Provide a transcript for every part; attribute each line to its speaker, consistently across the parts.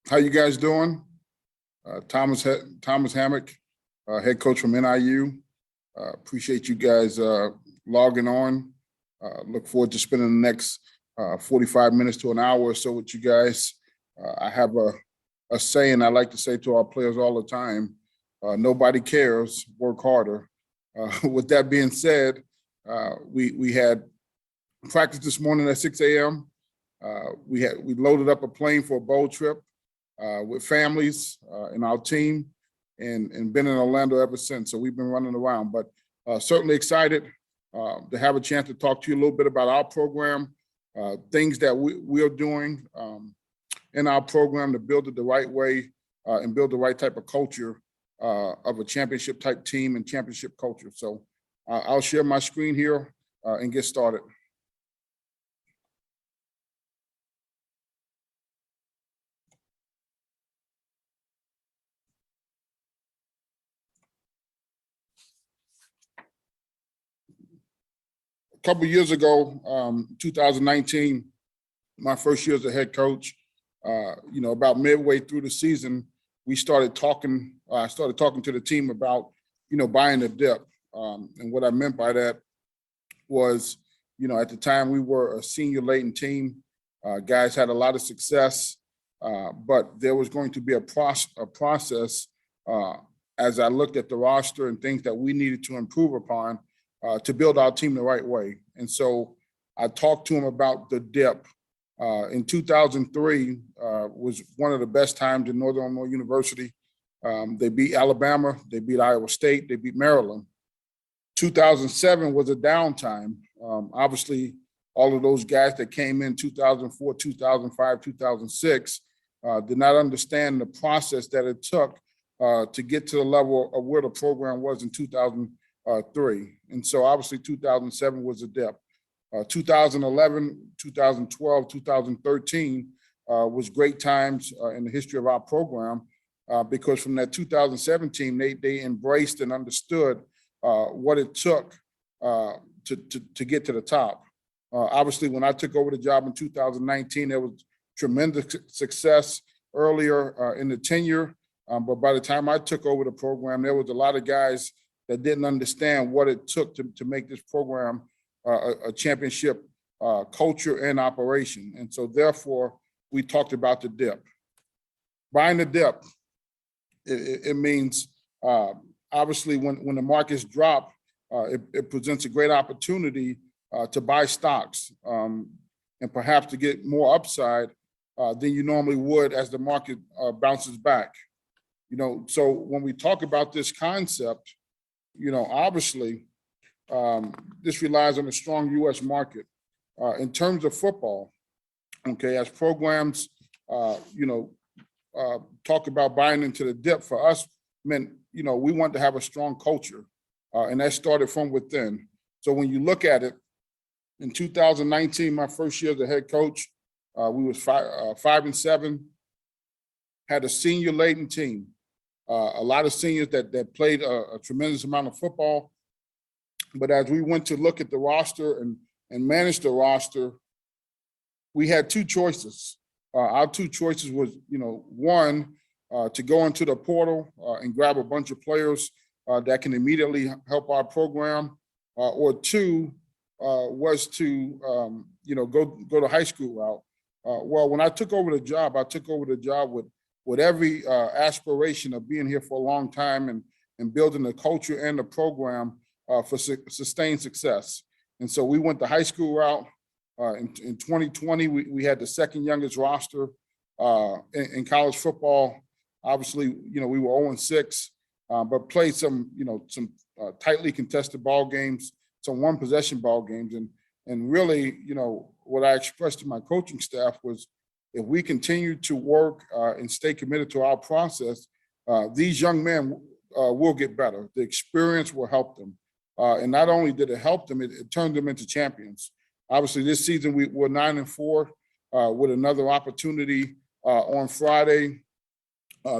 Speaker 1: How you guys doing? Thomas Hammock, head coach from NIU. Appreciate you guys logging on. Look forward to spending the next 45 minutes to an hour or so with you guys. I have a saying I like to say to our players all the time: nobody cares, work harder. With that being said, we had practice this morning at 6 a.m. We loaded up a plane for a boat trip with families and our team, and been in Orlando ever since. So we've been running around, but certainly excited to have a chance to talk to you a little bit about our program, things that we are doing in our program to build it the right way and build the right type of culture of a championship type team and championship culture. So I'll share my screen here and get started. A couple of years ago, 2019, my first year as a head coach, about midway through the season, we started talking. I started talking to the team about, buying a dip. And what I meant by that was, at the time we were a senior laden team. Guys had a lot of success, but there was going to be a process as I looked at the roster and things that we needed to improve upon to build our team the right way. And so I talked to him about the dip. In 2003 was one of the best times in Northern Illinois University. They beat Alabama, they beat Iowa State, they beat Maryland. 2007 was a downtime. Obviously, all of those guys that came in 2004, 2005, 2006 did not understand the process that it took to get to the level of where the program was in 2003. And so obviously 2007 was a dip. 2011, 2012, 2013 was great times in the history of our program because from that 2017, they embraced and understood what it took to get to the top. Obviously, when I took over the job in 2019, there was tremendous success earlier in the tenure. But by the time I took over the program, there was a lot of guys that didn't understand what it took to make this program a championship culture and operation. And so therefore, we talked about the dip. Buying the dip, it means obviously when the markets drop, it presents a great opportunity to buy stocks and perhaps to get more upside than you normally would as the market bounces back. So when we talk about this concept, obviously, this relies on a strong U.S. market. In terms of football, okay, as programs, talk about buying into the dip, for us meant, we want to have a strong culture, and that started from within. So when you look at it, in 2019, my first year as a head coach, we was 5-7, had a senior-laden team. A lot of seniors that played a tremendous amount of football. But as we went to look at the roster and manage the roster, we had two choices. Our two choices was, one, to go into the portal and grab a bunch of players that can immediately help our program, or two, was to, go the high school route. Well, when I took over the job, with every aspiration of being here for a long time and building the culture and the program for sustained success. And so we went the high school route. In 2020, we had the second youngest roster in college football. Obviously, we were 0-6, but played some tightly contested ball games, some one possession ball games. And really, what I expressed to my coaching staff was, if we continue to work and stay committed to our process, these young men will get better. The experience will help them. And not only did it help them, it turned them into champions. Obviously, this season we're 9-4 with another opportunity on Friday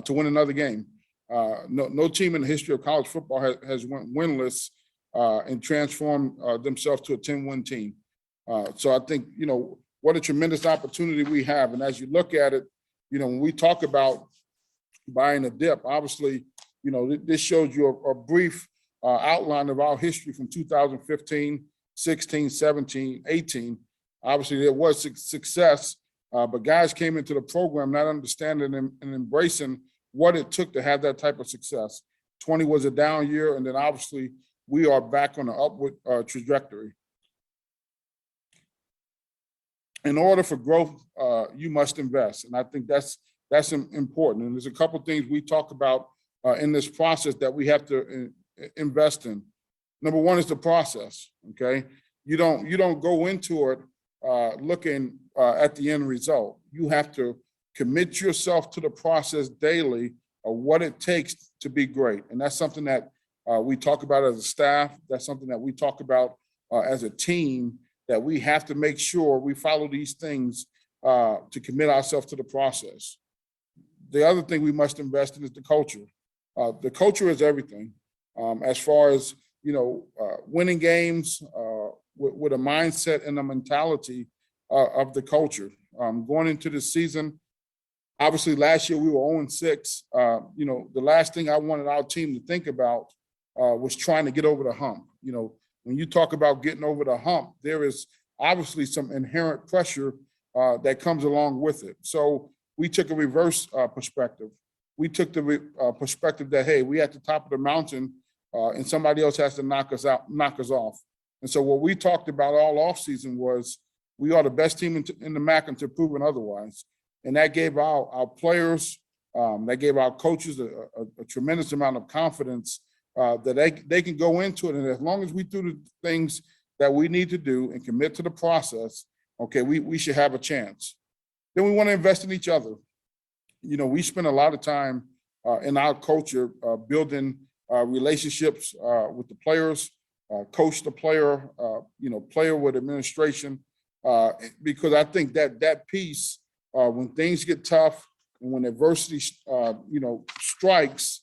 Speaker 1: to win another game. No team in the history of college football has went winless and transformed themselves to a 10-win team. So I think, what a tremendous opportunity we have. And as you look at it, When we talk about buying a dip, obviously, this shows you a brief outline of our history from 2015, 16, 17, 18. Obviously, there was success, but guys came into the program not understanding and embracing what it took to have that type of success. 20 was a down year, and then obviously we are back on an upward trajectory. In order for growth, you must invest, and I think that's important. And there's a couple of things we talk about in this process that we have to invest in. Number one is the process. Okay, you don't go into it looking at the end result. You have to commit yourself to the process daily of what it takes to be great, and that's something that we talk about as a staff. That's something that we talk about as a team, that we have to make sure we follow these things to commit ourselves to the process. The other thing we must invest in is the culture. The culture is everything. As far as, winning games with a mindset and a mentality of the culture. Going into the season, obviously last year we were 0-6. The last thing I wanted our team to think about was trying to get over the hump. When you talk about getting over the hump, there is obviously some inherent pressure that comes along with it. So we took a reverse perspective. We took the perspective that, hey, we at the top of the mountain and somebody else has to knock us off. And so what we talked about all offseason was we are the best team in the MAC until proven otherwise. And that gave our players, that gave our coaches a tremendous amount of confidence that they can go into it. And as long as we do the things that we need to do and commit to the process, okay, we should have a chance. Then we want to invest in each other. We spend a lot of time in our culture building relationships with the players, coach the player, player with administration, because I think that piece, when things get tough and when adversity, strikes,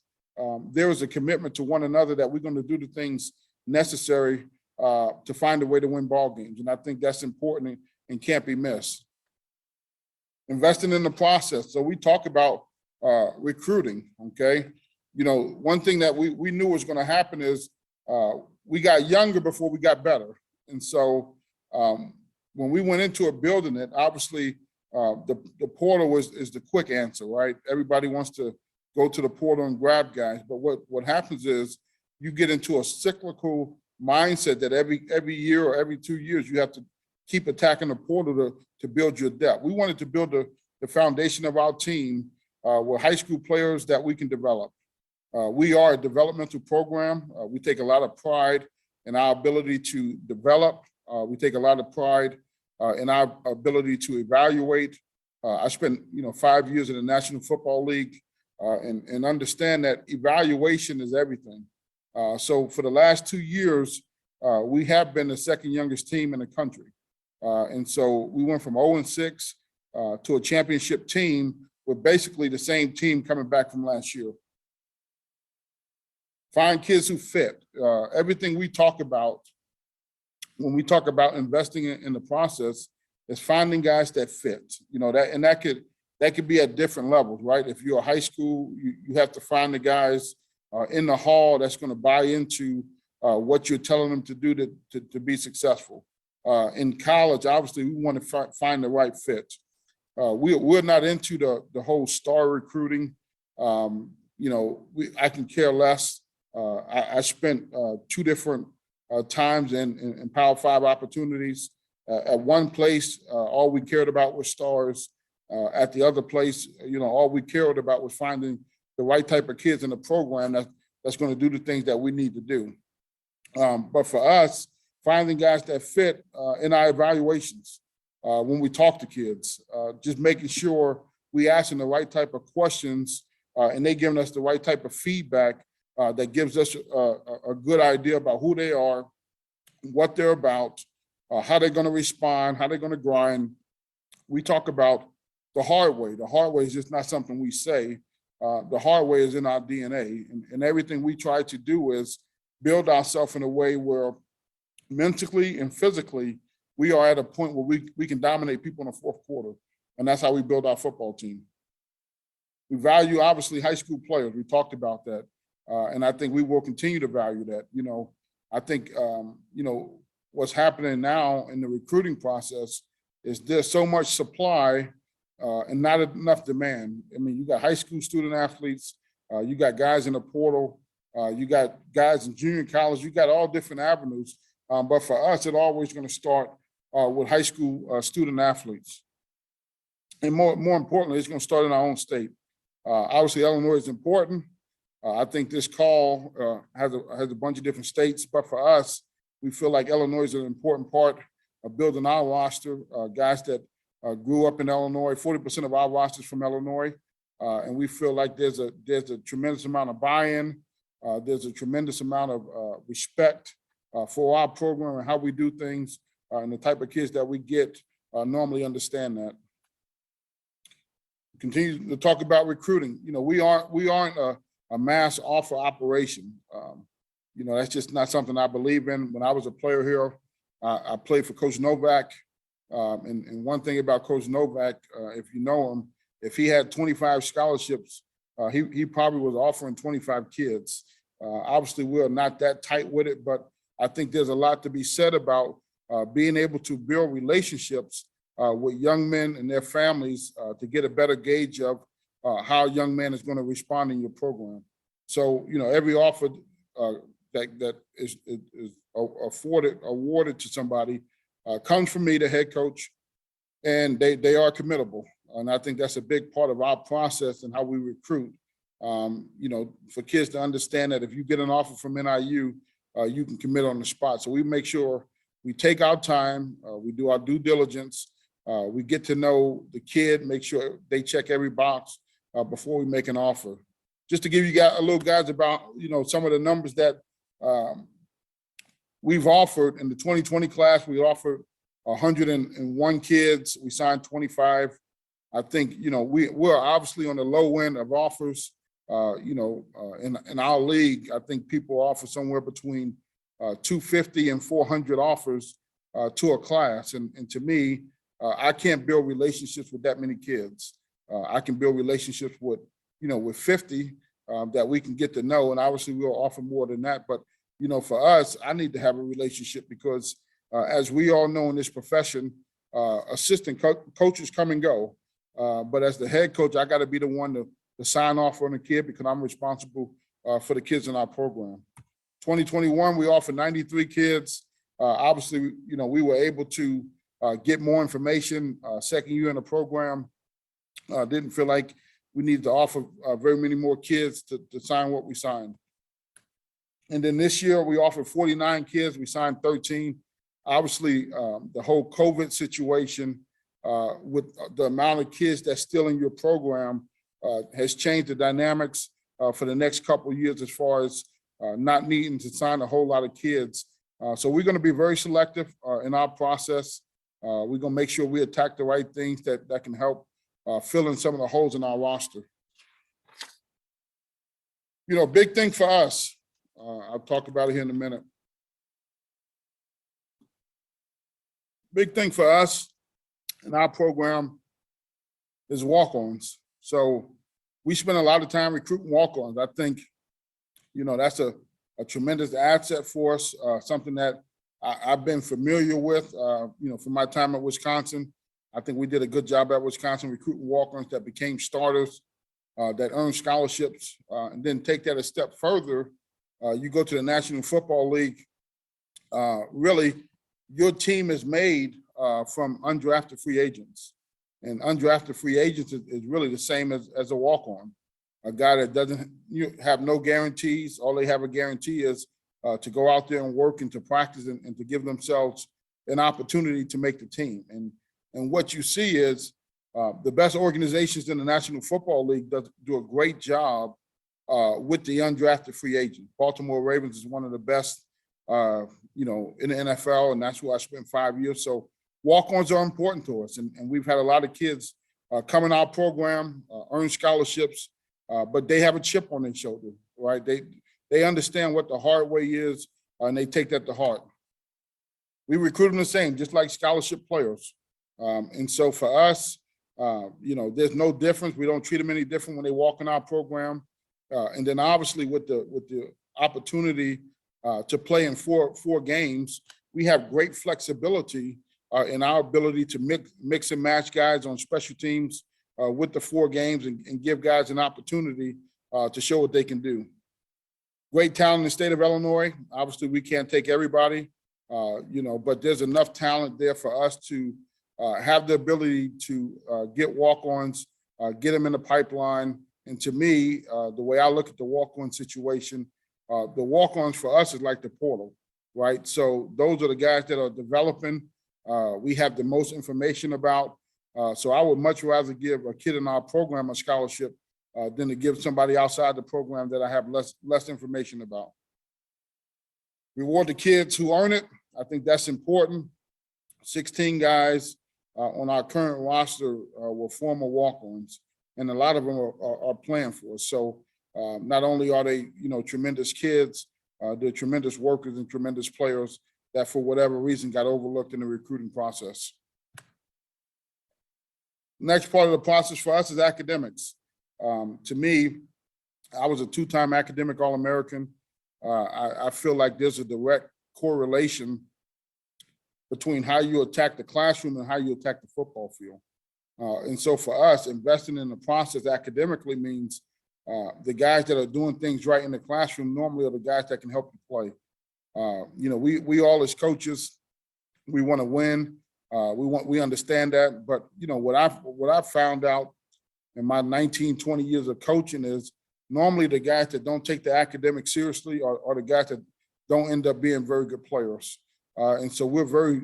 Speaker 1: there is a commitment to one another that we're going to do the things necessary to find a way to win ball games. And I think that's important and can't be missed. Investing in the process. So we talk about recruiting, okay? One thing that we knew was going to happen is we got younger before we got better. And so when we went into a building, it obviously the portal is the quick answer, right? Everybody wants to go to the portal and grab guys. But what happens is you get into a cyclical mindset that every year or every 2 years, you have to keep attacking the portal to build your depth. We wanted to build the foundation of our team with high school players that we can develop. We are a developmental program. We take a lot of pride in our ability to develop. We take a lot of pride in our ability to evaluate. I spent 5 years in the National Football League and understand that evaluation is everything. So for the last 2 years, we have been the second youngest team in the country. And so we went from 0-6 to a championship team with basically the same team coming back from last year. Find kids who fit. Everything we talk about when we talk about investing in the process is finding guys that fit. That could be at different levels, right? If you're a high school, you have to find the guys in the hall that's going to buy into what you're telling them to do to be successful. In college, obviously, we want to find the right fit. We're not into the whole star recruiting. I can care less. I spent 2 different times in Power 5 opportunities. At one place, all we cared about was stars. At the other place, all we cared about was finding the right type of kids in the program that's going to do the things that we need to do. But for us, finding guys that fit in our evaluations, when we talk to kids, just making sure we asking the right type of questions and they giving us the right type of feedback that gives us a good idea about who they are, what they're about, how they're going to respond, how they're going to grind. We talk about the hard way. The hard way is just not something we say. The hard way is in our DNA. And everything we try to do is build ourselves in a way where mentally and physically, we are at a point where we can dominate people in the fourth quarter. And that's how we build our football team. We value, obviously, high school players. We talked about that. And I think we will continue to value that. I think, what's happening now in the recruiting process is there's so much supply and not enough demand. I mean, you got high school student athletes, you got guys in the portal, you got guys in junior college, you got all different avenues. But for us, it's always going to start with high school student athletes. And more importantly, it's going to start in our own state. Obviously, Illinois is important. I think this call has a bunch of different states, but for us, we feel like Illinois is an important part of building our roster. Guys that grew up in Illinois, 40% of our roster is from Illinois, and we feel like there's a tremendous amount of buy-in. There's a tremendous amount of respect for our program and how we do things, and the type of kids that we get normally understand that. Continue to talk about recruiting. We aren't a mass offer operation. That's just not something I believe in. When I was a player here, I played for Coach Novak. And one thing about Coach Novak, if you know him, if he had 25 scholarships, he probably was offering 25 kids. Obviously, we're not that tight with it, but I think there's a lot to be said about being able to build relationships with young men and their families to get a better gauge of how a young man is going to respond in your program. So, every offer that is awarded to somebody comes from me, the head coach, and they are committable. And I think that's a big part of our process and how we recruit. For kids to understand that if you get an offer from NIU, you can commit on the spot. So we make sure we take our time, we do our due diligence, we get to know the kid, make sure they check every box before we make an offer. Just to give you guys a little guys about, some of the numbers that we've offered in the 2020 class. We offered 101 kids. We signed 25. I think, we're obviously on the low end of offers. In our league, I think people offer somewhere between 250 and 400 offers to a class. And to me, I can't build relationships with that many kids. I can build relationships with 50 that we can get to know. And obviously we'll offer more than that. But, for us, I need to have a relationship because as we all know in this profession, assistant coaches come and go. But as the head coach, I got to be the one to sign off on a kid because I'm responsible for the kids in our program. 2021, we offered 93 kids. Obviously, we were able to get more information. Second year in the program, didn't feel like we needed to offer very many more kids to sign what we signed. And then this year, we offered 49 kids. We signed 13. Obviously, the whole COVID situation with the amount of kids that's still in your program has changed the dynamics for the next couple of years as far as not needing to sign a whole lot of kids. So we're going to be very selective in our process. We're going to make sure we attack the right things that can help fill in some of the holes in our roster. Big thing for us, I'll talk about it here in a minute. Big thing for us in our program is walk-ons. So we spend a lot of time recruiting walk-ons. I think, that's a tremendous asset for us, something that I've been familiar with, from my time at Wisconsin. I think we did a good job at Wisconsin recruiting walk-ons that became starters, that earned scholarships, and then take that a step further. You go to the National Football League, really, your team is made from undrafted free agents. And undrafted free agents is really the same as a walk-on. A guy that doesn't have no guarantees. All they have a guarantee is to go out there and work and to practice and to give themselves an opportunity to make the team. And what you see is the best organizations in the National Football League do a great job with the undrafted free agent. Baltimore Ravens is one of the best, in the NFL, and that's where I spent 5 years. So walk-ons are important to us, and we've had a lot of kids come in our program, earn scholarships, but they have a chip on their shoulder, right? They understand what the hard way is, and they take that to heart. We recruit them the same, just like scholarship players. And so for us, There's no difference. We don't treat them any different when they walk in our program. And then obviously with the opportunity to play in four games, we have great flexibility in our ability to mix and match guys on special teams with the 4 games and give guys an opportunity to show what they can do. Great talent in the state of Illinois. Obviously, we can't take everybody, but there's enough talent there for us to have the ability to get walk-ons, get them in the pipeline. And to me, the way I look at the walk-on situation, the walk-ons for us is like the portal, right? So those are the guys that are developing. We have the most information about. So I would much rather give a kid in our program a scholarship than to give somebody outside the program that I have less information about. Reward the kids who earn it. I think that's important. 16 guys on our current roster were former walk-ons, and a lot of them are playing for us. So not only are they, tremendous kids, they're tremendous workers and tremendous players that for whatever reason got overlooked in the recruiting process. Next part of the process for us is academics. To me, I was a 2-time academic All-American. I feel like there's a direct correlation between how you attack the classroom and how you attack the football field. And so for us, investing in the process academically means the guys that are doing things right in the classroom normally are the guys that can help you play. We all as coaches, we want to win. We understand that, but what I've found out in my 19, 20 years of coaching is normally the guys that don't take the academics seriously are the guys that don't end up being very good players. And so we're very,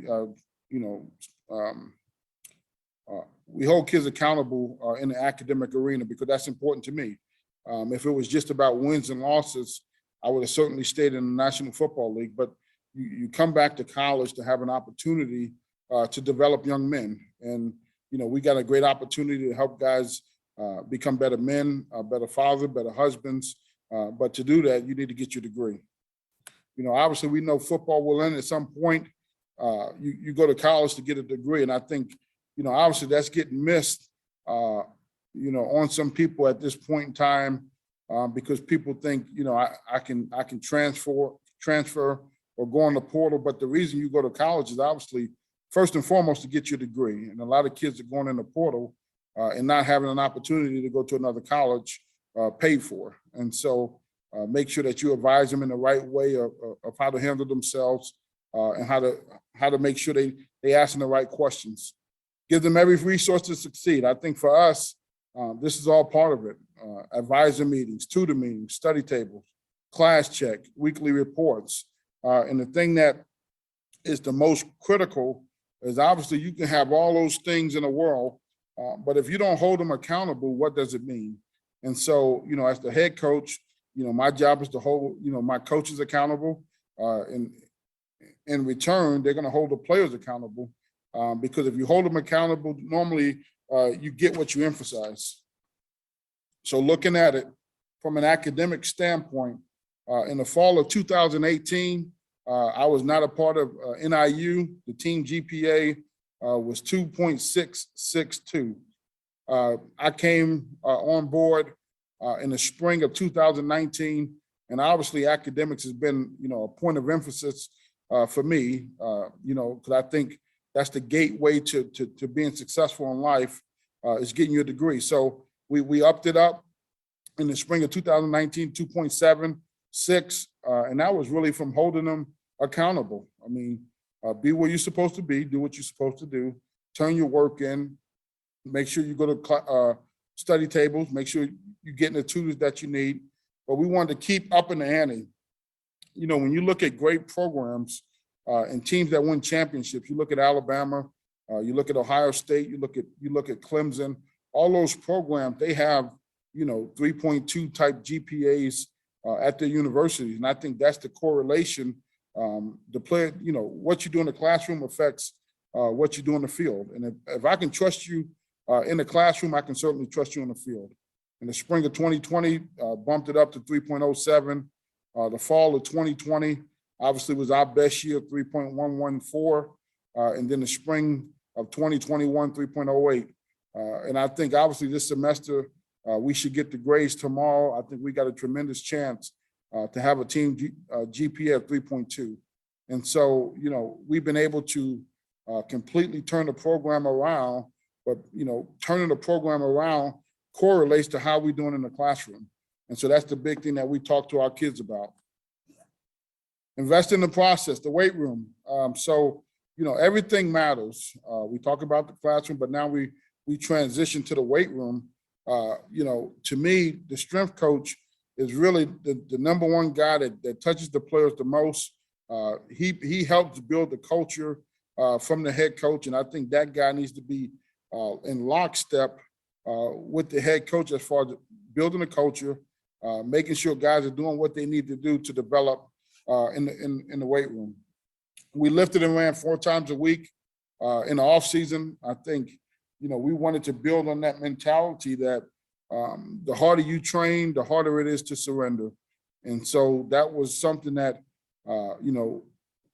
Speaker 1: we hold kids accountable in the academic arena because that's important to me. If it was just about wins and losses, I would have certainly stayed in the National Football League, but you come back to college to have an opportunity to develop young men. And, we got a great opportunity to help guys become better men, better fathers, better husbands. But to do that, you need to get your degree. Obviously we know football will end at some point. You go to college to get a degree. And I think, obviously that's getting missed, on some people at this point in time because people think, I can transfer or go on the portal. But the reason you go to college is obviously first and foremost to get your degree. And a lot of kids are going in the portal and not having an opportunity to go to another college paid for. And so make sure that you advise them in the right way of how to handle themselves and how to make sure they ask the right questions. Give them every resource to succeed. I think for us, this is all part of it. Advisor meetings, tutor meetings, study tables, class check, weekly reports. And the thing that is the most critical is obviously you can have all those things in the world, but if you don't hold them accountable, what does it mean? And so, as the head coach, my job is to hold, my coaches accountable. And in return, they're going to hold the players accountable because if you hold them accountable, normally you get what you emphasize. So looking at it from an academic standpoint, in the fall of 2018, I was not a part of NIU. The team GPA was 2.662. I came on board in the spring of 2019, and obviously academics has been, a point of emphasis for me, because I think that's the gateway to being successful in life is getting your degree. So we upped it up in the spring of 2019, 2.76, and that was really from holding them accountable. I mean, be where you're supposed to be, do what you're supposed to do, turn your work in, make sure you go to study tables, make sure you're getting the tutors that you need. But we wanted to keep up in the ante. When you look at great programs and teams that win championships, you look at Alabama, you look at Ohio State, you look at Clemson, all those programs, they have, 3.2 type GPAs at their universities. And I think that's the correlation. The player, what you do in the classroom affects what you do in the field. And if I can trust you in the classroom, I can certainly trust you in the field. In the spring of 2020, bumped it up to 3.07. The fall of 2020 obviously was our best year, 3.114. And then the spring of 2021, 3.08. And I think obviously this semester we should get the grades tomorrow. I think we got a tremendous chance to have a team GPA of 3.2. And so, we've been able to completely turn the program around, but, turning the program around correlates to how we're doing in the classroom. And so that's the big thing that we talk to our kids about. Invest in the process, the weight room. Everything matters. We talk about the classroom, but now we transition to the weight room. To me, the strength coach is really the number one guy that touches the players the most. He helps build the culture from the head coach, and I think that guy needs to be in lockstep with the head coach as far as building the culture, making sure guys are doing what they need to do to develop in the weight room. We lifted and ran 4 times a week in the off season. I think we wanted to build on that mentality that the harder you train, the harder it is to surrender. And so that was something that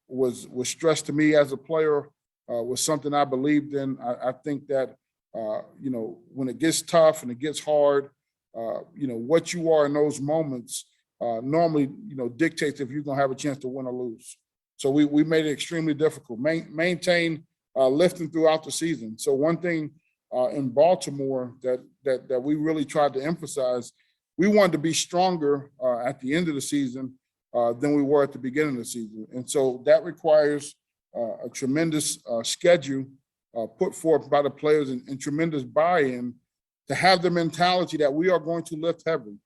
Speaker 1: was stressed to me as a player, was something I believed in. I think that when it gets tough and it gets hard, what you are in those moments normally dictates if you're gonna have a chance to win or lose. So we made it extremely difficult. Maintain lifting throughout the season. So one thing in Baltimore that we really tried to emphasize, we wanted to be stronger at the end of the season than we were at the beginning of the season. And so that requires a tremendous schedule put forth by the players and tremendous buy-in to have the mentality that we are going to lift heavy.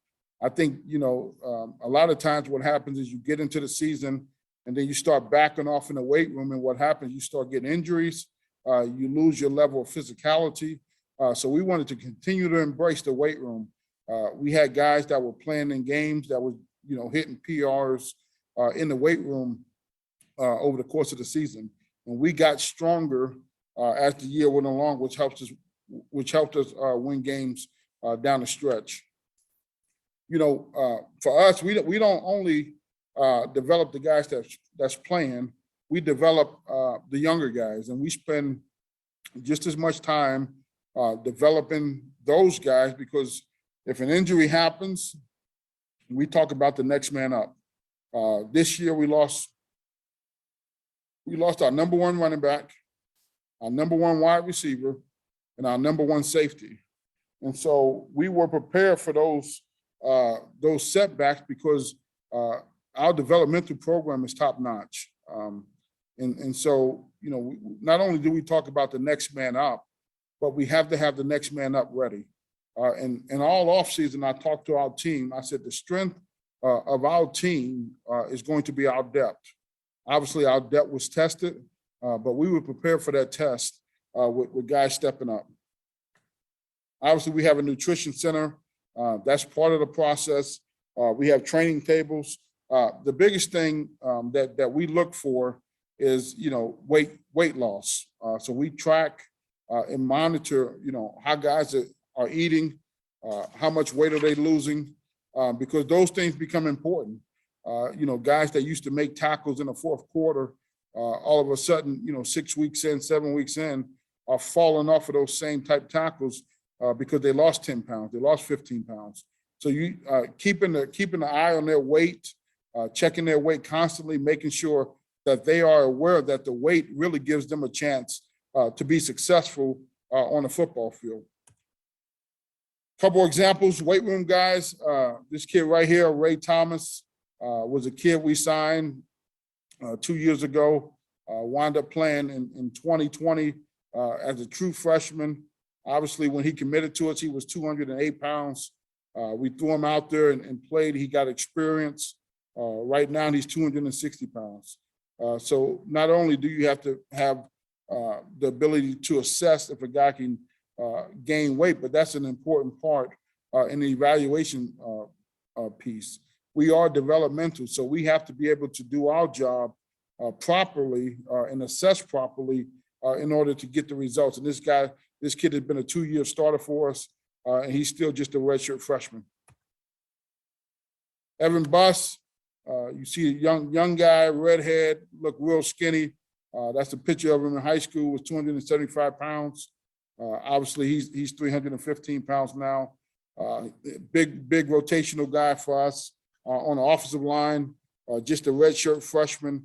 Speaker 1: I think, a lot of times what happens is you get into the season and then you start backing off in the weight room, and what happens, you start getting injuries, you lose your level of physicality. So we wanted to continue to embrace the weight room. We had guys that were playing in games that were, hitting PRs in the weight room over the course of the season. And we got stronger as the year went along, which helped us win games down the stretch. For us, we don't only develop the guys that's playing, we develop the younger guys, and we spend just as much time developing those guys, because if an injury happens, we talk about the next man up. This year we lost our number one running back, our number one wide receiver, and our number one safety. And so we were prepared for those setbacks because our developmental program is top notch. And so, not only do we talk about the next man up, but we have to have the next man up ready. And all offseason, I talked to our team. I said the strength of our team is going to be our depth. Obviously, our depth was tested, but we were prepared for that test with guys stepping up. Obviously, we have a nutrition center. That's part of the process. We have training tables. The biggest thing that we look for is, weight loss. So we track and monitor, how guys are eating, how much weight are they losing, because those things become important. Guys that used to make tackles in the fourth quarter, all of a sudden, 6 weeks in, 7 weeks in, are falling off of those same type tackles because they lost 10 pounds, they lost 15 pounds. So you keeping the eye on their weight, checking their weight constantly, making sure that they are aware that the weight really gives them a chance to be successful on the football field. Couple examples, weight room guys. This kid right here, Ray Thomas, was a kid we signed 2 years ago, wound up playing in 2020 as a true freshman. Obviously, when he committed to us, he was 208 pounds. We threw him out there and played. He got experience. Right now, he's 260 pounds. So not only do you have to have the ability to assess if a guy can gain weight, but that's an important part in the evaluation piece. We are developmental, so we have to be able to do our job properly and assess properly in order to get the results. And this kid has been a 2-year starter for us, and he's still just a redshirt freshman. Evan Buss, you see a young guy, redhead, look real skinny. That's a picture of him in high school, was 275 pounds. Obviously, he's 315 pounds now. Big rotational guy for us on the offensive line. Just a redshirt freshman,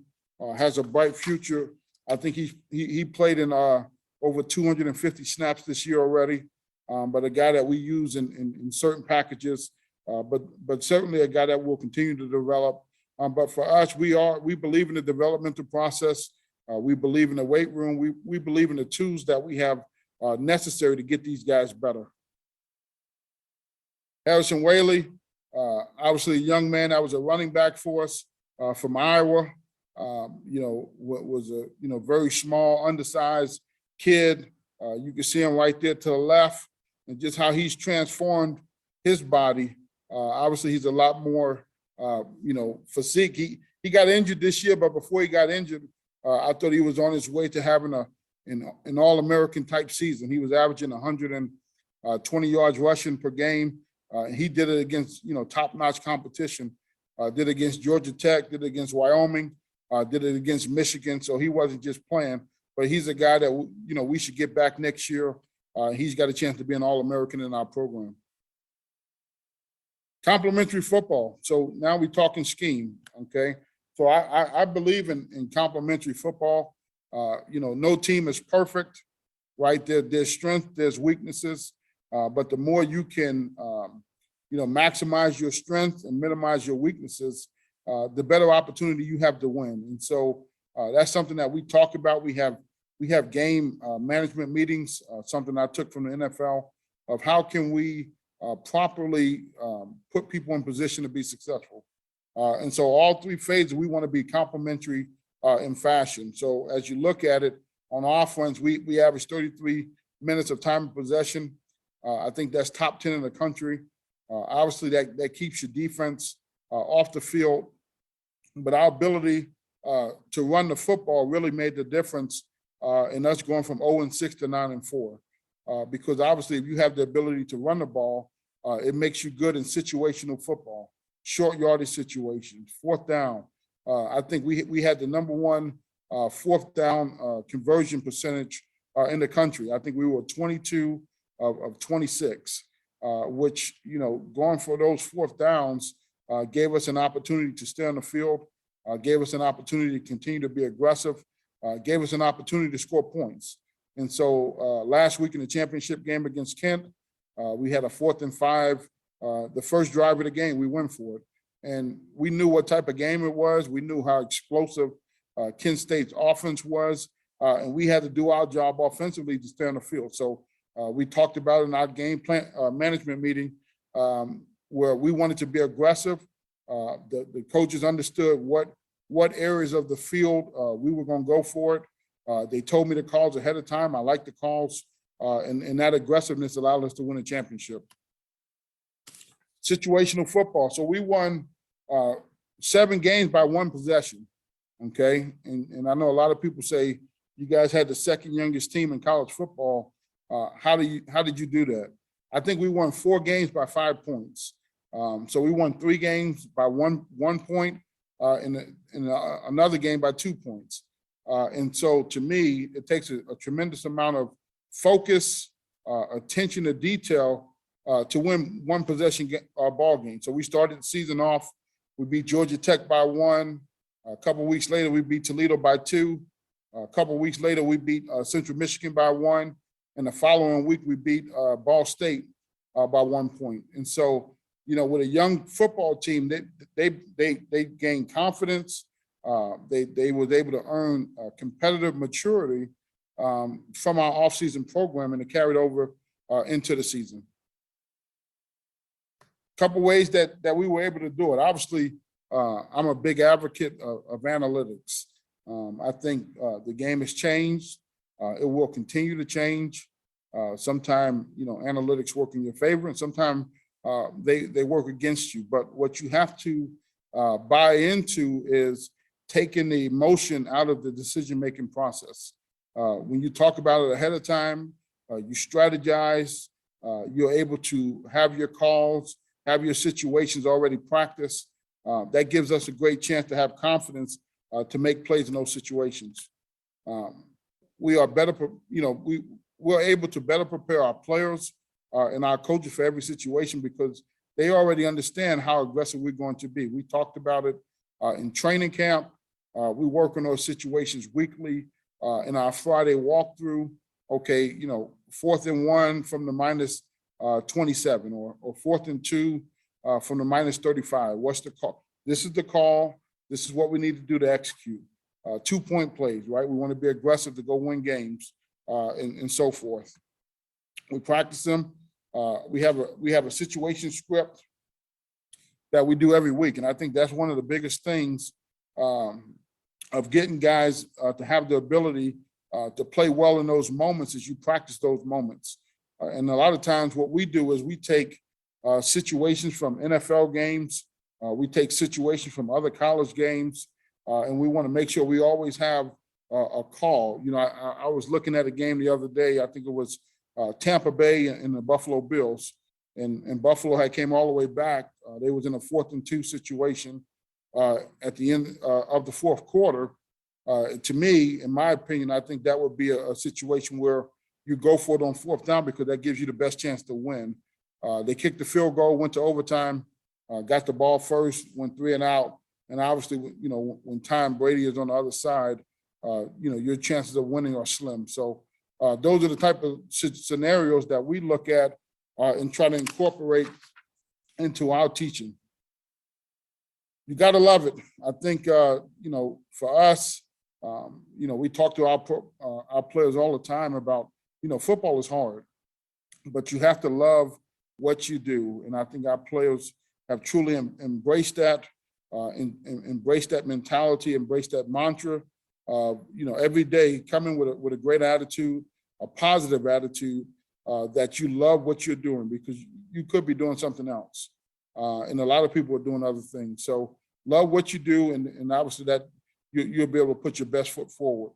Speaker 1: has a bright future. I think he played in over 250 snaps this year already. But a guy that we use in certain packages, but certainly a guy that will continue to develop. But for us, we believe in the developmental process. We believe in the weight room. We believe in the tools that we have necessary to get these guys better. Harrison Whaley, obviously a young man that was a running back for us from Iowa. Was a very small, undersized kid. You can see him right there to the left, and just how he's transformed his body. Obviously, he's a lot more, physique. He got injured this year, but before he got injured, I thought he was on his way to having an All-American type season. He was averaging 120 yards rushing per game. He did it against, top-notch competition. Did it against Georgia Tech, did it against Wyoming, did it against Michigan. So he wasn't just playing, but he's a guy that, we should get back next year. He's got a chance to be an All-American in our program. Complementary football. So now we're talking scheme, okay? So I believe in complementary football. No team is perfect, right? There's strength, there's weaknesses, but the more you can, maximize your strength and minimize your weaknesses, the better opportunity you have to win. And so that's something that we talk about. We have game management meetings, something I took from the NFL, of how can we properly put people in position to be successful. And so all three phases, we want to be complementary in fashion. So as you look at it, on offense, we average 33 minutes of time of possession. I think that's top 10 in the country. Obviously, that keeps your defense off the field. But our ability to run the football really made the difference in us going from 0-6 to 9-4. Because obviously, if you have the ability to run the ball, it makes you good in situational football, short yardage situations, fourth down. I think we had the number one fourth down conversion percentage in the country. I think we were 22 of 26, which, going for those fourth downs gave us an opportunity to stay on the field, gave us an opportunity to continue to be aggressive, gave us an opportunity to score points. And so last week in the championship game against Kent, we had a 4th and 5, the first drive of the game, we went for it. And we knew what type of game it was. We knew how explosive Kent State's offense was. And we had to do our job offensively to stay on the field. So we talked about it in our game plan management meeting where we wanted to be aggressive. The coaches understood what areas of the field we were going to go for it. They told me the calls ahead of time. I liked the calls, and that aggressiveness allowed us to win a championship. Situational football. So we won 7 games by 1 possession, okay? And I know a lot of people say you guys had the second youngest team in college football. How did you do that? I think we won 4 games by 5 points. So we won 3 games by one point, in another game by 2 points. And so to me, it takes a tremendous amount of focus, attention to detail to win 1 possession ball game. So we started the season off, we beat Georgia Tech by 1. A couple of weeks later, we beat Toledo by 2. A couple of weeks later, we beat Central Michigan by 1. And the following week, we beat Ball State by 1 point. And so, with a young football team, they gained confidence. They was able to earn competitive maturity from our offseason program, and it carried over into the season. Couple ways that we were able to do it. Obviously, I'm a big advocate of analytics. I think the game has changed. It will continue to change. Sometimes, analytics work in your favor, and sometimes they work against you. But what you have to buy into is taking the emotion out of the decision-making process. When you talk about it ahead of time, you strategize, you're able to have your calls, have your situations already practiced. That gives us a great chance to have confidence to make plays in those situations. We are better, we're able to better prepare our players and our coaches for every situation because they already understand how aggressive we're going to be. We talked about it in training camp. We work on those situations weekly in our Friday walkthrough. Okay, 4th and 1 from the minus 27 or 4th and 2 from the minus 35. What's the call? This is the call. This is what we need to do to execute. 2-point plays, right? We want to be aggressive to go win games and so forth. We practice them. We have a situation script that we do every week. And I think that's one of the biggest things of getting guys to have the ability to play well in those moments as you practice those moments. And a lot of times what we do is we take situations from NFL games, we take situations from other college games, and we want to make sure we always have a call. I was looking at a game the other day, I think it was Tampa Bay and the Buffalo Bills, and Buffalo had came all the way back. They was in a 4th and 2 situation at the end of the 4th quarter. To me, in my opinion, I think that would be a situation where you go for it on 4th down because that gives you the best chance to win. They kicked the field goal, went to overtime, got the ball first, went 3 and out. And obviously, when Tom Brady is on the other side, your chances of winning are slim. So those are the type of scenarios that we look at and try to incorporate into our teaching. You got to love it. I think, for us, we talk to our players all the time about, football is hard, but you have to love what you do. And I think our players have truly embraced that, embraced that mentality, embraced that mantra. Every day coming with a great attitude, a positive attitude, that you love what you're doing because you could be doing something else. And a lot of people are doing other things. So love what you do, and obviously that you'll be able to put your best foot forward.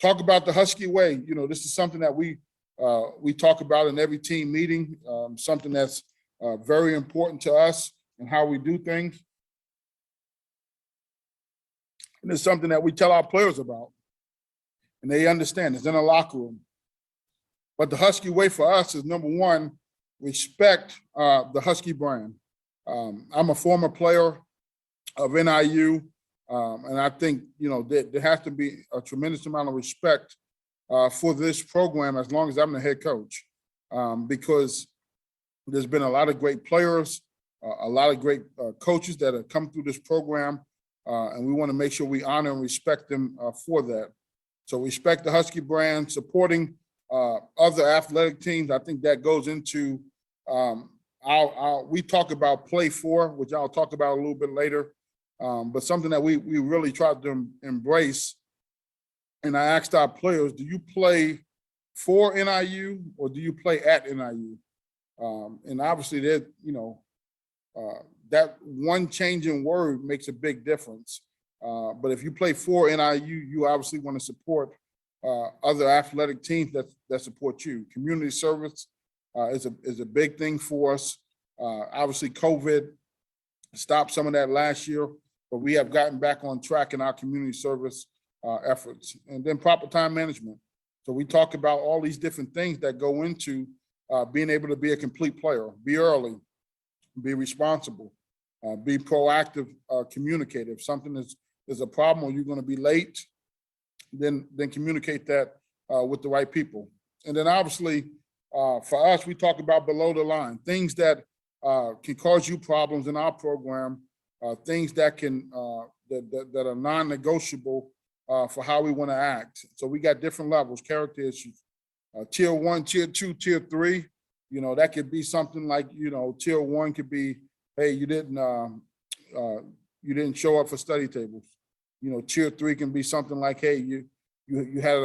Speaker 1: Talk about the Husky way. This is something that we talk about in every team meeting, something that's very important to us and how we do things. And it's something that we tell our players about, and they understand. It's in a locker room. But the Husky way for us is, number one, respect the Husky brand. I'm a former player of NIU, and I think, there has to be a tremendous amount of respect for this program as long as I'm the head coach, because there's been a lot of great players, a lot of great coaches that have come through this program, and we want to make sure we honor and respect them for that. So respect the Husky brand, supporting other athletic teams. I think that goes into we talk about play for, which I'll talk about a little bit later, but something that we really try to embrace. And I asked our players, do you play for NIU or do you play at NIU? And obviously that one changing word makes a big difference. But if you play for NIU, you obviously want to support other athletic teams that support you. Community service is a big thing for us. Obviously, COVID stopped some of that last year, but we have gotten back on track in our community service efforts. And then proper time management. So we talk about all these different things that go into being able to be a complete player. Be early, be responsible, be proactive, communicate. If something is a problem or you're going to be late, then communicate that with the right people. And then obviously, for us, we talk about below the line, things that can cause you problems in our program, things that can that are non-negotiable for how we want to act. So we got different levels, character issues, tier 1, tier 2, tier 3. That could be something like, tier 1 could be, hey, you didn't show up for study tables. Tier 3 can be something like, hey, you had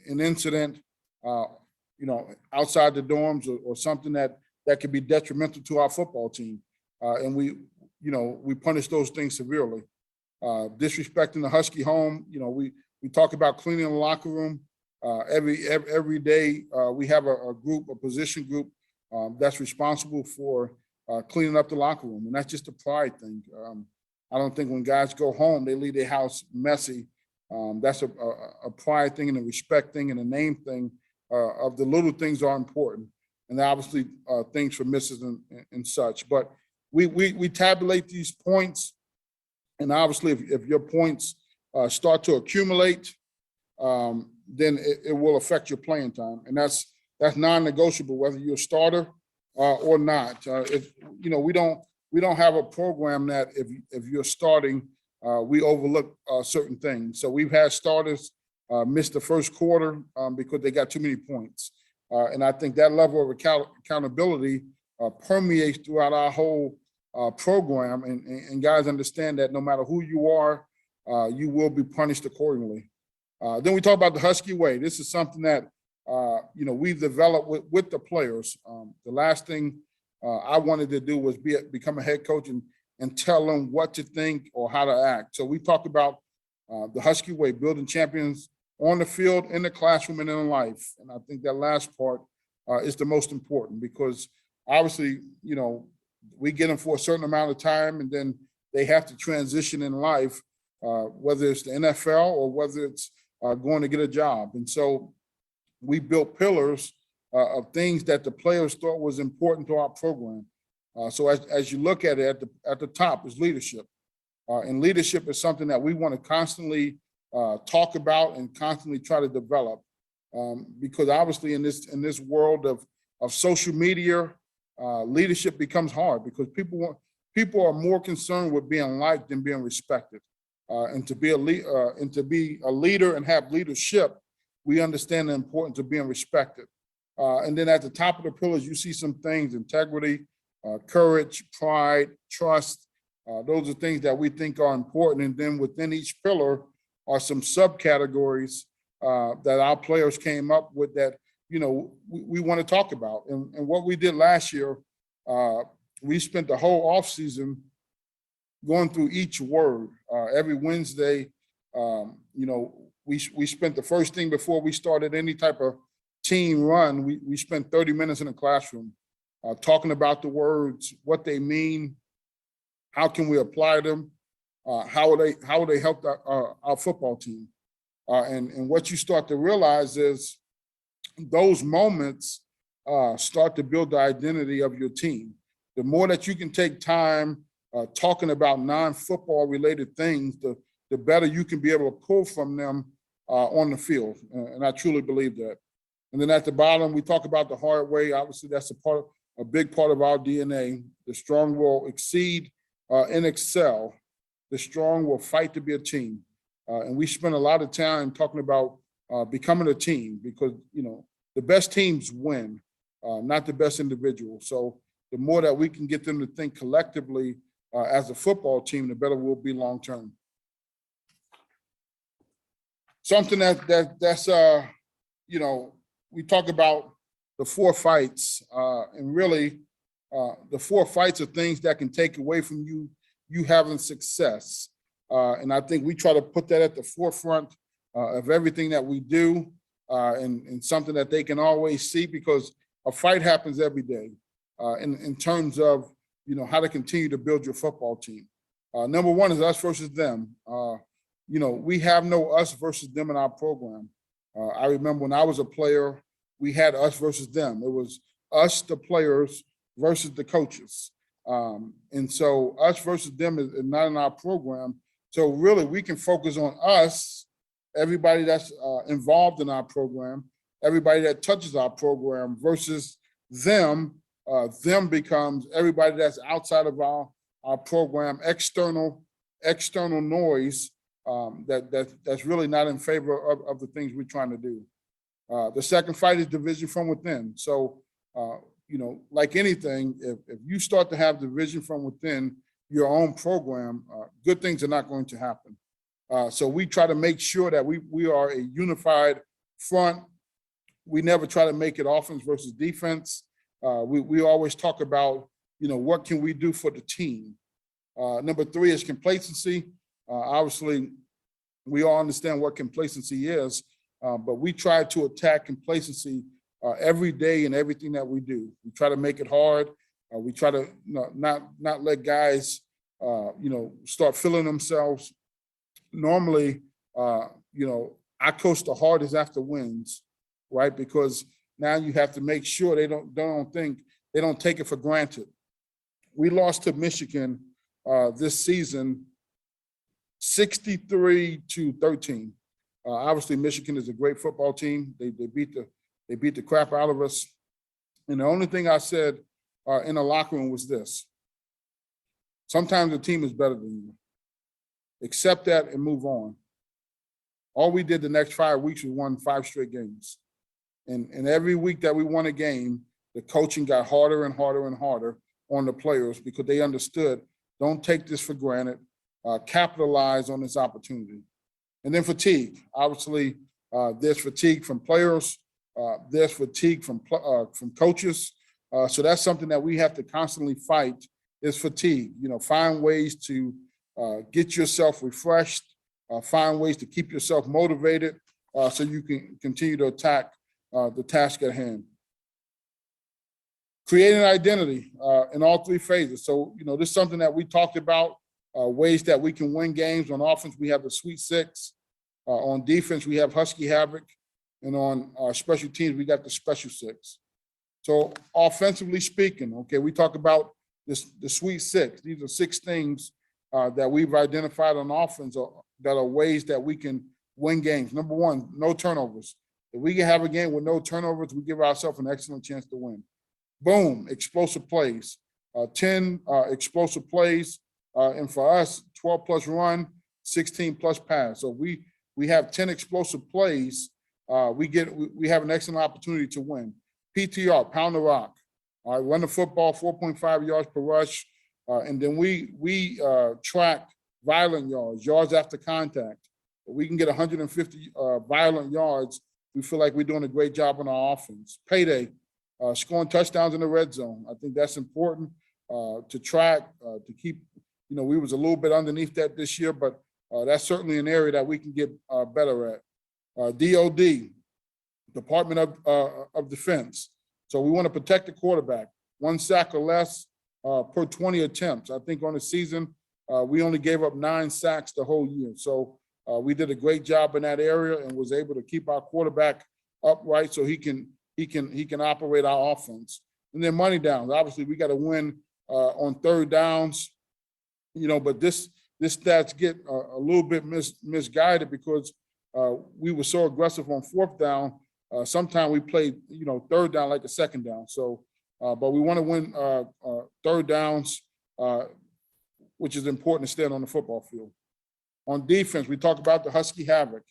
Speaker 1: an incident, outside the dorms or something that could be detrimental to our football team. And we punish those things severely. Disrespecting the Husky home, we talk about cleaning the locker room. Every day we have a position group that's responsible for cleaning up the locker room. And that's just a pride thing. I don't think when guys go home, they leave their house messy. That's a pride thing and a respect thing and a name thing of the little things are important. And obviously things for misses and such. But we tabulate these points. And obviously if your points start to accumulate, then it will affect your playing time. And that's non-negotiable, whether you're a starter or not. We don't have a program that if you're starting, we overlook certain things. So we've had starters miss the first quarter because they got too many points. And I think that level of accountability permeates throughout our whole program. And guys understand that no matter who you are, you will be punished accordingly. Then we talk about the Husky way. This is something that we've developed with the players. The last thing I wanted to do was become a head coach and tell them what to think or how to act. So we talk about the Husky way, building champions on the field, in the classroom, and in life. And I think that last part is the most important because obviously, we get them for a certain amount of time and then they have to transition in life, whether it's the NFL or whether it's going to get a job. And so we built pillars of things that the players thought was important to our program. So as you look at it, at the top is leadership. And leadership is something that we want to constantly talk about and constantly try to develop. Because obviously in this world of social media, leadership becomes hard because people are more concerned with being liked than being respected. And to be a leader and have leadership, we understand the importance of being respected. And then at the top of the pillars, you see some things: integrity, courage, pride, trust. Those are things that we think are important. And then within each pillar are some subcategories that our players came up with that we want to talk about. And what we did last year, we spent the whole off season going through each word. Every Wednesday, we spent the first thing before we started any type of team run. We spent 30 minutes in the classroom talking about the words, what they mean, how can we apply them, how will they help our football team. And what you start to realize is those moments start to build the identity of your team. The more that you can take time talking about non-football related things, the better you can be able to pull from them on the field. And I truly believe that. And then at the bottom, we talk about the hard way. Obviously, that's a big part of our DNA. The strong will exceed and excel. The strong will fight to be a team. And we spend a lot of time talking about becoming a team because, the best teams win, not the best individuals. So the more that we can get them to think collectively as a football team, the better we'll be long-term. Something that's we talk about the 4 fights, and really the 4 fights are things that can take away from you having success. And I think we try to put that at the forefront of everything that we do, and something that they can always see, because a fight happens every day in terms of, how to continue to build your football team. Number 1 is us versus them. We have no us versus them in our program. I remember when I was a player, we had us versus them. It was us, the players, versus the coaches. And so us versus them is not in our program. So really we can focus on us, everybody that's involved in our program, everybody that touches our program, versus them. Them becomes everybody that's outside of our program, external noise that's really not in favor of the things we're trying to do. The second fight is division from within. So, like anything, if you start to have division from within your own program, good things are not going to happen. So we try to make sure that we are a unified front. We never try to make it offense versus defense. We always talk about, what can we do for the team? Number 3 is complacency. Obviously, we all understand what complacency is, but we try to attack complacency every day in everything that we do. We try to make it hard. We try to not let guys, start feeling themselves. Normally, I coach the hardest after wins, right? Because now you have to make sure they don't take it for granted. We lost to Michigan this season 63-13. Obviously, Michigan is a great football team. They beat the crap out of us. And the only thing I said in the locker room was this: sometimes the team is better than you. Accept that and move on. All we did the next 5 weeks was won 5 straight games. And every week that we won a game, the coaching got harder and harder and harder on the players because they understood, don't take this for granted, capitalize on this opportunity. And then fatigue. Obviously, there's fatigue from players. There's fatigue from coaches. So that's something that we have to constantly fight is fatigue. Find ways to get yourself refreshed, find ways to keep yourself motivated so you can continue to attack the task at hand. Creating identity in all 3 phases. So, this is something that we talked about, ways that we can win games. On offense, we have the Sweet Six. On defense, we have Husky Havoc. And on special teams, we got the Special Six. So offensively speaking, okay, we talk about the Sweet Six. These are 6 things that we've identified on offense that are ways that we can win games. Number 1, no turnovers. If we can have a game with no turnovers, we give ourselves an excellent chance to win. Boom, explosive plays. 10 explosive plays, and for us, 12+ run, 16+ pass. So we have 10 explosive plays. We have an excellent opportunity to win. PTR, pound the rock. All right, run the football 4.5 yards per rush, and then we track violent yards after contact. If we can get 150 violent yards, we feel like we're doing a great job on our offense. Payday, scoring touchdowns in the red zone. I think that's important to track, to keep, we was a little bit underneath that this year, but that's certainly an area that we can get better at. DOD, Department of Defense. So we want to protect the quarterback. 1 sack or less per 20 attempts. I think on the season, we only gave up 9 sacks the whole year. So we did a great job in that area and was able to keep our quarterback upright so he can operate our offense. And then money downs. Obviously, we got to win on 3rd downs, but this stats get a little bit misguided because we were so aggressive on 4th down. Sometimes we played, 3rd down like a 2nd down. So, but we want to win 3rd downs, which is important to stand on the football field. On defense, we talk about the Husky Havoc.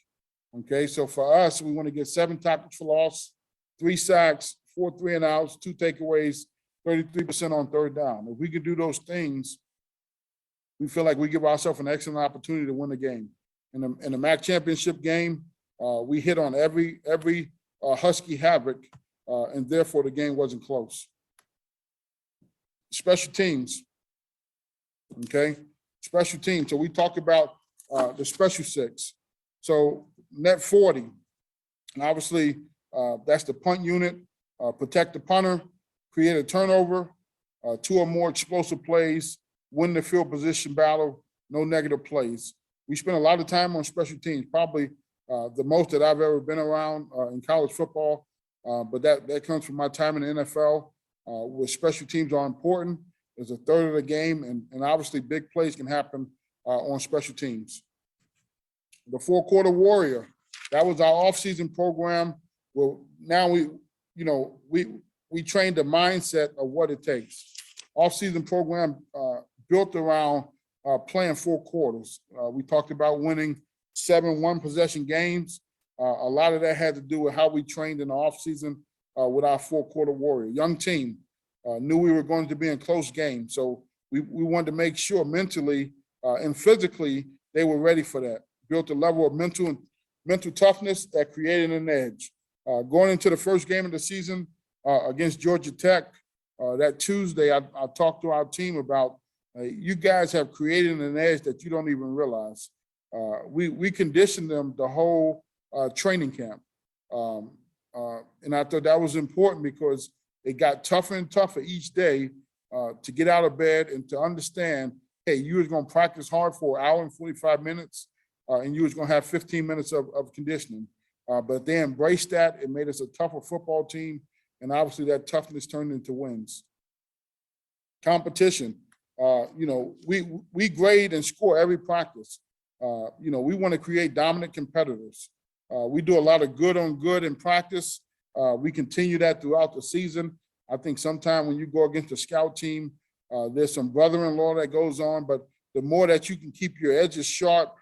Speaker 1: Okay, so for us, we want to get 7 tackles for loss, 3 sacks, 4 3-and-outs, 2 takeaways, 33% on 3rd down. If we can do those things, we feel like we give ourselves an excellent opportunity to win the game. In the MAC championship game, we hit on every Husky Havoc, and therefore the game wasn't close. Special teams, okay? Special teams. So we talk about the Special Six. So net 40, and obviously that's the punt unit, protect the punter, create a turnover, 2 or more explosive plays, win the field position battle, no negative plays. We spend a lot of time on special teams, probably the most that I've ever been around in college football, but that comes from my time in the NFL, where special teams are important. It's a third of the game, and obviously big plays can happen on special teams. The 4-quarter warrior, that was our offseason program. Well, now we trained the mindset of what it takes. Offseason program built around playing 4 quarters. We talked about winning 7 one-possession games. A lot of that had to do with how we trained in the offseason with our 4-quarter warrior. Young team, knew we were going to be in close games. So we wanted to make sure mentally and physically they were ready for that. Built a level of mental toughness that created an edge. Going into the first game of the season against Georgia Tech, that Tuesday, I talked to our team about you guys have created an edge that you don't even realize. We conditioned them the whole training camp. And I thought that was important because it got tougher and tougher each day to get out of bed and to understand, hey, you was going to practice hard for an hour and 45 minutes. and you was going to have 15 minutes of conditioning. But they embraced that. It made us a tougher football team, and obviously that toughness turned into wins. Competition. We grade and score every practice. We want to create dominant competitors. We do a lot of good on good in practice. We continue that throughout the season. I think sometime when you go against a scout team, there's some brother-in-law that goes on, but the more that you can keep your edges sharp,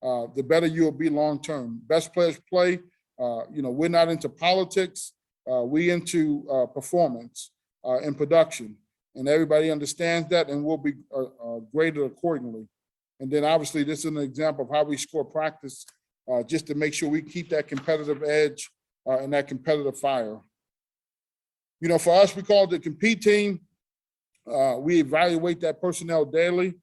Speaker 1: the better you'll be long-term. Best players play. We're not into politics. We're into performance and production. And everybody understands that, and we'll be graded accordingly. And then obviously this is an example of how we score practice, just to make sure we keep that competitive edge and that competitive fire. For us, we call it the compete team. We evaluate that personnel daily.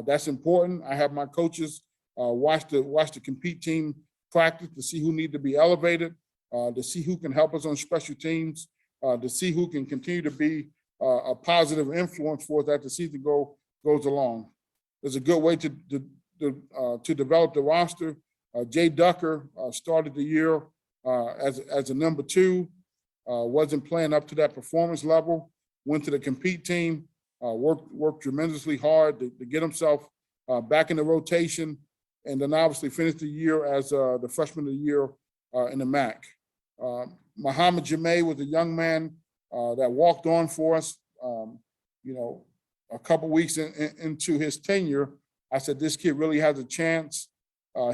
Speaker 1: That's important. I have my coaches watch the compete team practice to see who need to be elevated, to see who can help us on special teams, to see who can continue to be a positive influence for us as the season goes along. There's a good way to develop the roster. Jay Ducker started the year as a number 2, wasn't playing up to that performance level, went to the compete team, worked tremendously hard to get himself back in the rotation, and then obviously finished the year as the freshman of the year in the MAC. Muhammad Jameh was a young man that walked on for us. A couple weeks into his tenure, I said, this kid really has a chance.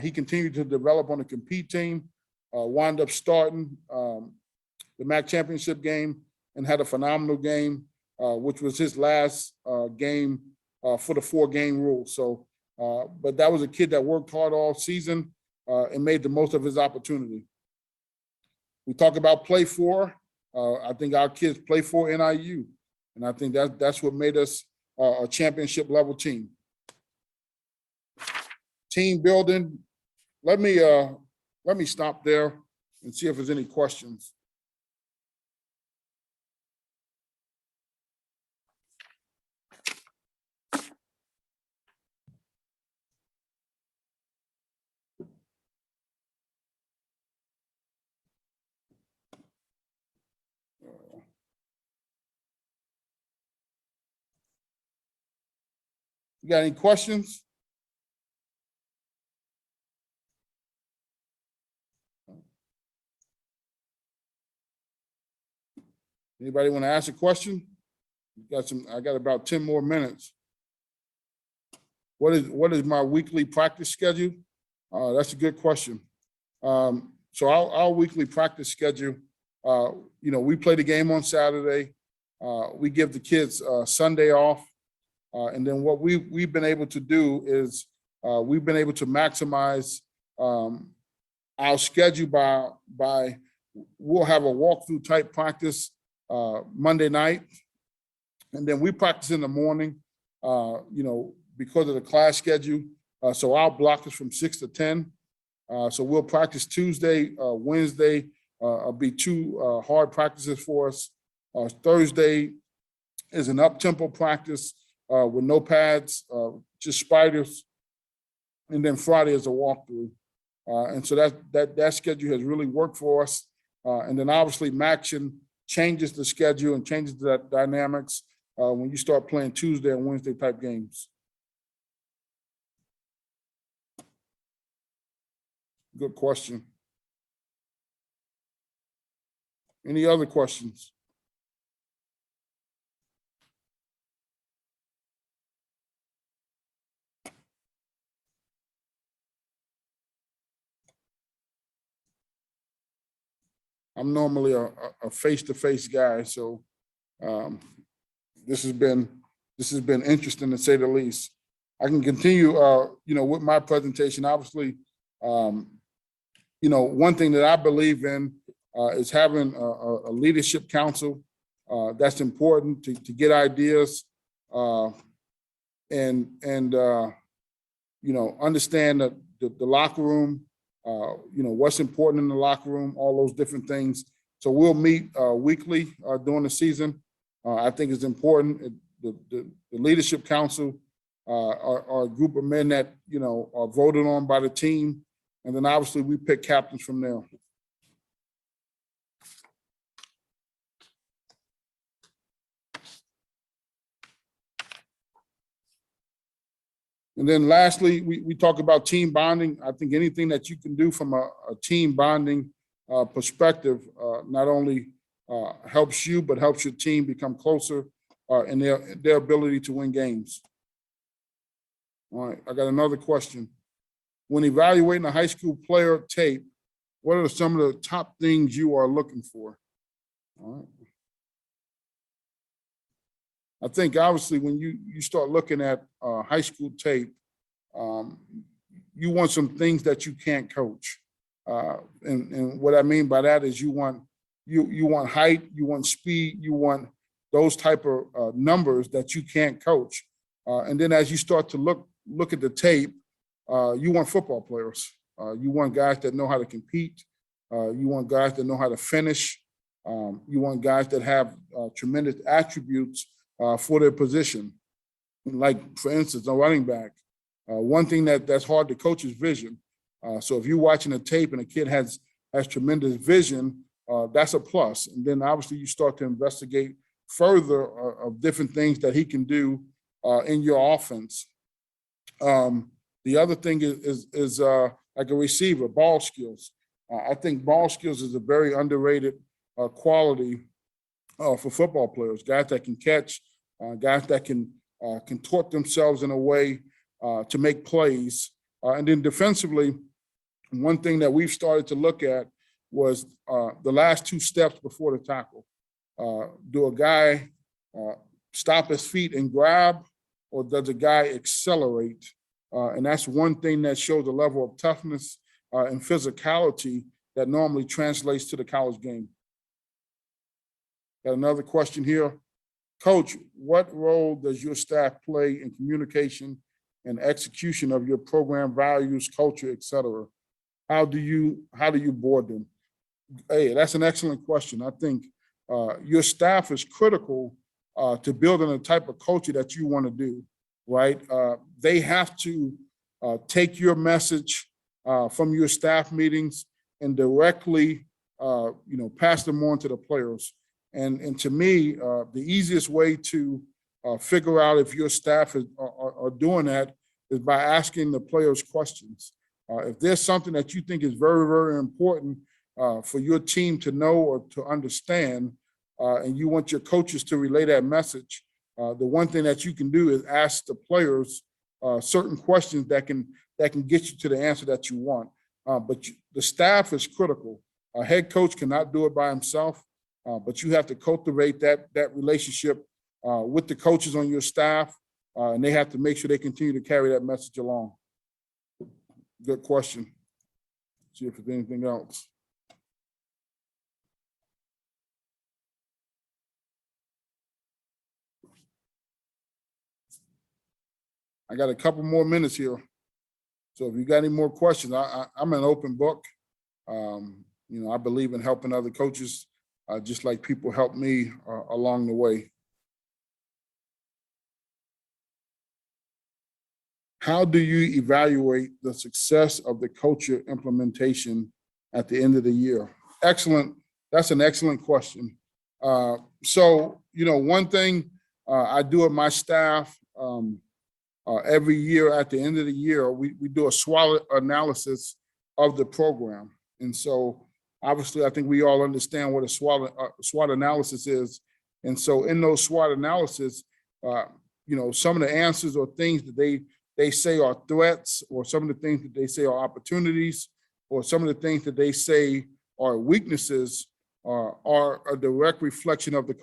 Speaker 1: He continued to develop on the compete team, wound up starting the MAC championship game and had a phenomenal game, which was his last game for the 4-game rule. So, but that was a kid that worked hard all season and made the most of his opportunity. We talk about play for. I think our kids play for NIU, and I think that's what made us a championship level team. Team building. Let me stop there and see if there's any questions. You got any questions? Anybody want to ask a question? I got about 10 more minutes. What is my weekly practice schedule? That's a good question. So our weekly practice schedule, we play the game on Saturday. We give the kids Sunday off. And then what we've been able to do is we've been able to maximize our schedule by we'll have a walkthrough type practice Monday night, and then we practice in the morning, because of the class schedule. So our block is from 6 to 10. So we'll practice Tuesday, Wednesday will be 2 hard practices for us. Thursday is an up-tempo practice with no pads, just spiders. And then Friday is a walkthrough. And so that schedule has really worked for us. And then obviously Maction changes the schedule and changes the dynamics when you start playing Tuesday and Wednesday type games. Good question. Any other questions? I'm normally a face-to-face guy, so this has been interesting to say the least. I can continue, with my presentation. Obviously, one thing that I believe in is having a leadership council. That's important to get ideas and understand that the locker room. What's important in the locker room, all those different things. So we'll meet weekly during the season. I think it's important. The leadership council are a group of men that, are voted on by the team. And then obviously we pick captains from there. And then lastly, we talk about team bonding. I think anything that you can do from a team bonding perspective not only helps you, but helps your team become closer in their ability to win games. All right, I got another question. When evaluating a high school player tape, what are some of the top things you are looking for? All right. I think obviously when you start looking at high school tape, you want some things that you can't coach. And what I mean by that is you want height, you want speed, you want those type of numbers that you can't coach. And then as you start to look at the tape, you want football players. You want guys that know how to compete. You want guys that know how to finish. You want guys that have tremendous attributes for their position. Like, for instance, a running back. One thing that's hard to coach is vision. So if you're watching a tape and a kid has tremendous vision, that's a plus. And then obviously you start to investigate further of different things that he can do in your offense. The other thing is like a receiver, ball skills. I think ball skills is a very underrated quality for football players, guys that can catch, guys that can contort themselves in a way to make plays. And then defensively, one thing that we've started to look at was the last two steps before the tackle. Do a guy stop his feet and grab, or does a guy accelerate? And that's one thing that shows a level of toughness and physicality that normally translates to the college game. Got another question here. Coach, what role does your staff play in communication and execution of your program values, culture, et cetera? How do you board them? Hey, that's an excellent question. I think your staff is critical to building the type of culture that you want to do, right? They have to take your message from your staff meetings and directly, pass them on to the players. And to me, the easiest way to figure out if your staff are doing that is by asking the players questions. If there's something that you think is very, very important for your team to know or to understand, and you want your coaches to relay that message, the one thing that you can do is ask the players certain questions that can get you to the answer that you want. But the staff is critical. A head coach cannot do it by himself, but you have to cultivate that relationship with the coaches on your staff, and they have to make sure they continue to carry that message along. Good question. See if there's anything else. I got a couple more minutes here. So if you got any more questions, I'm an open book. I believe in helping other coaches, just like people help me along the way. How do you evaluate the success of the culture implementation at the end of the year? Excellent. That's an excellent question. So, one thing I do with my staff every year at the end of the year, we do a SWOT analysis of the program. And so obviously I think we all understand what a SWOT analysis is. And so in those SWOT analysis, some of the answers or things that they say are threats, or some of the things that they say are opportunities, or some of the things that they say are weaknesses are a direct reflection of the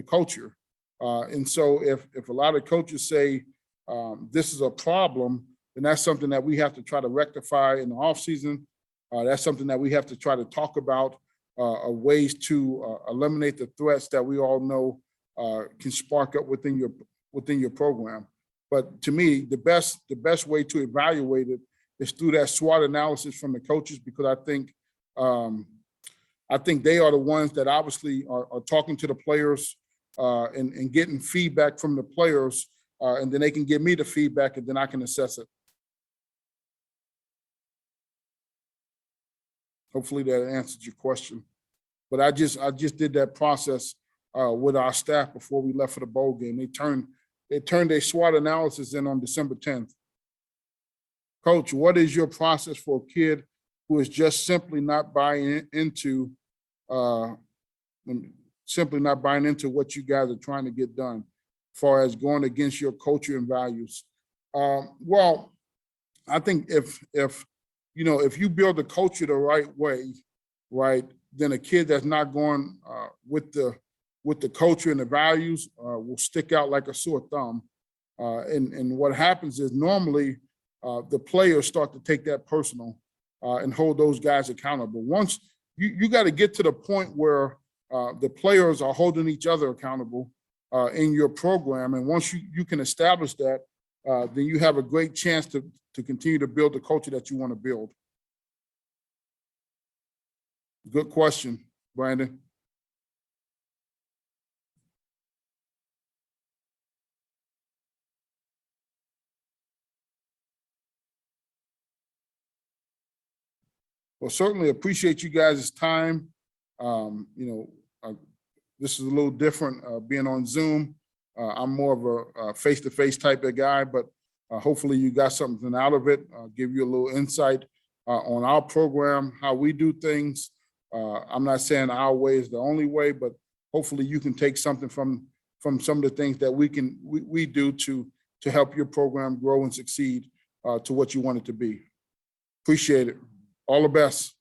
Speaker 1: culture. And so if a lot of coaches say this is a problem, then that's something that we have to try to rectify in the off season. That's something that we have to try to talk about ways to eliminate the threats that we all know can spark up within your program. But to me, the best way to evaluate it is through that SWOT analysis from the coaches, because I think they are the ones that obviously are talking to the players and getting feedback from the players and then they can give me the feedback, and then I can assess it. Hopefully that answered your question. But I just did that process with our staff before we left for the bowl game. They turned a SWOT analysis in on December 10th. Coach, what is your process for a kid who is just simply not buying into what you guys are trying to get done, as far as going against your culture and values? Well, I think if you build a culture the right way, right, then a kid that's not going with the culture and the values will stick out like a sore thumb. And what happens is normally the players start to take that personal and hold those guys accountable. Once you got to get to the point where the players are holding each other accountable in your program, and once you can establish that, then you have a great chance to continue to build the culture that you want to build. Good question, Brandon. Well, certainly appreciate you guys' time. This is a little different being on Zoom. I'm more of a face-to-face type of guy, but hopefully you got something out of it. Give you a little insight on our program, how we do things. I'm not saying our way is the only way, but hopefully you can take something from some of the things that we do to help your program grow and succeed to what you want it to be. Appreciate it. All the best.